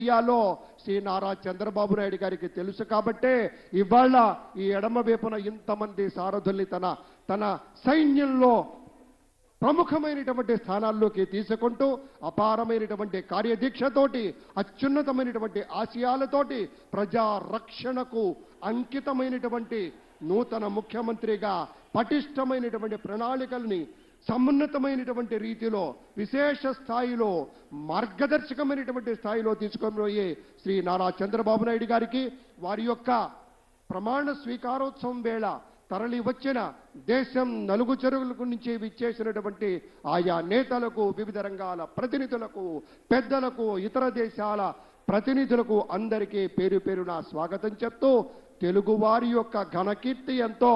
ఇండియాలో శ్రీ నారా చంద్రబాబు నాయుడు గారికి తెలుసు కాబట్టే ఇవాళ ఈ ఎడమ వైపున ఇంతమంది సారథుల్ని తన సైన్యంలో ప్రముఖమైనటువంటి స్థానాల్లోకి తీసుకుంటూ అపారమైనటువంటి కార్యదీక్షతోటి అత్యున్నతమైనటువంటి ఆశయాలతోటి ప్రజా రక్షణకు అంకితమైనటువంటి నూతన ముఖ్యమంత్రిగా పటిష్టమైనటువంటి ప్రణాళికల్ని సమున్నతమైనటువంటి రీతిలో విశేష స్థాయిలో మార్గదర్శకమైనటువంటి స్థాయిలో తీసుకుపోయే శ్రీ నారా చంద్రబాబు నాయుడు గారికి వారి యొక్క ప్రమాణ స్వీకారోత్సవం వేళ తరలి వచ్చిన దేశం నలుగు చెరువులకు నుంచి విచ్చేసినటువంటి ఆయా నేతలకు, వివిధ రంగాల ప్రతినిధులకు, పెద్దలకు, ఇతర దేశాల ప్రతినిధులకు అందరికీ పేరు పేరున స్వాగతం చెప్తూ తెలుగువారి యొక్క ఘనకీర్తి ఎంతో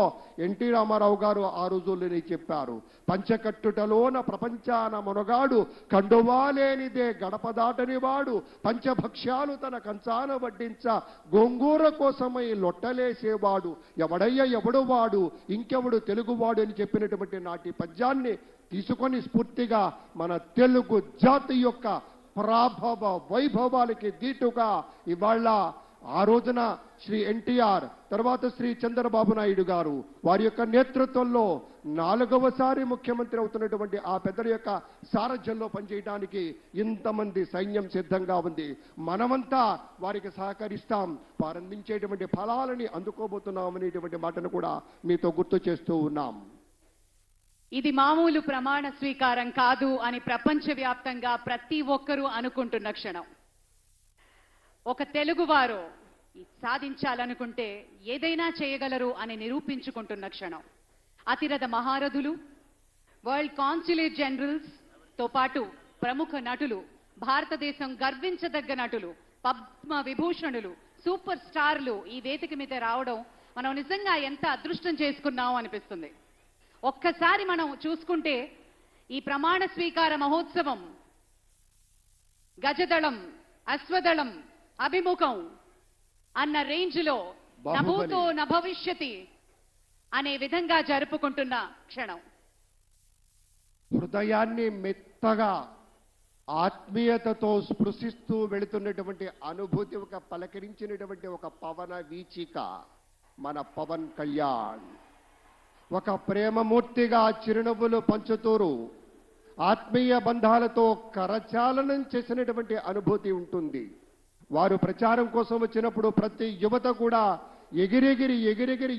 ఎన్టీ రామారావు గారు ఆ రోజుల్లోనే చెప్పారు. పంచకట్టుటలోన ప్రపంచాన మునగాడు, కండువాలేనిదే గడప దాటని వాడు, పంచభక్ష్యాలు తన కంచాన వడ్డించ గోంగూర కోసమై లొట్టలేసేవాడు, ఎవడు వాడు ఇంకెవడు తెలుగువాడు అని చెప్పినటువంటి నాటి పద్యాన్ని తీసుకొని స్ఫూర్తిగా మన తెలుగు జాతి యొక్క ప్రాభవ వైభవాలకి దీటుగా ఇవాళ ఆ రోజున శ్రీ ఎన్టీఆర్ తర్వాత శ్రీ చంద్రబాబు నాయుడు గారు వారి యొక్క నేతృత్వంలో 4వసారి ముఖ్యమంత్రి అవుతున్నటువంటి ఆ పెద్దల యొక్క సారథ్యంలో పనిచేయడానికి ఇంతమంది సైన్యం సిద్ధంగా ఉంది. మనమంతా వారికి సహకరిస్తాం, వారందించేటువంటి ఫలాలని అందుకోబోతున్నాం అనేటువంటి మాటను కూడా మీతో గుర్తు చేస్తూ ఉన్నాం. ఇది మామూలు ప్రమాణ స్వీకారం కాదు అని ప్రపంచవ్యాప్తంగా ప్రతి ఒక్కరూ అనుకుంటున్న క్షణం. ఒక తెలుగువారు సాధించాలనుకుంటే ఏదైనా చేయగలరు అని నిరూపించుకుంటున్న క్షణం. అతిరథ మహారథులు, వరల్డ్ కాన్సులేట్ జనరల్స్ తో పాటు ప్రముఖ నటులు, భారతదేశం గర్వించదగ్గ నటులు, పద్మ విభూషణులు, సూపర్ స్టార్లు ఈ వేదిక మీద రావడం మనం నిజంగా ఎంత అదృష్టం చేసుకున్నాం అనిపిస్తుంది. ఒక్కసారి మనం చూసుకుంటే ఈ ప్రమాణ స్వీకార మహోత్సవం గజదళం, అశ్వదళం, అభిముఖం అన్న రేంజ్లో నభూతో నభవిష్యతి అనే విధంగా జరుపుకుంటున్న క్షణం. హృదయాన్ని మెత్తగా ఆత్మీయతతో స్పృశిస్తూ వెళుతున్నటువంటి అనుభూతి, ఒక పలకరించినటువంటి ఒక పవన వీచిక మన పవన్ కళ్యాణ్. ఒక ప్రేమమూర్తిగా చిరునవ్వులు పంచుతూరు ఆత్మీయ బంధాలతో కరచాలనం చేసినటువంటి అనుభూతి ఉంటుంది. వారు ప్రచారం కోసం వచ్చినప్పుడు ప్రతి యువత కూడా ఎగిరెగిరి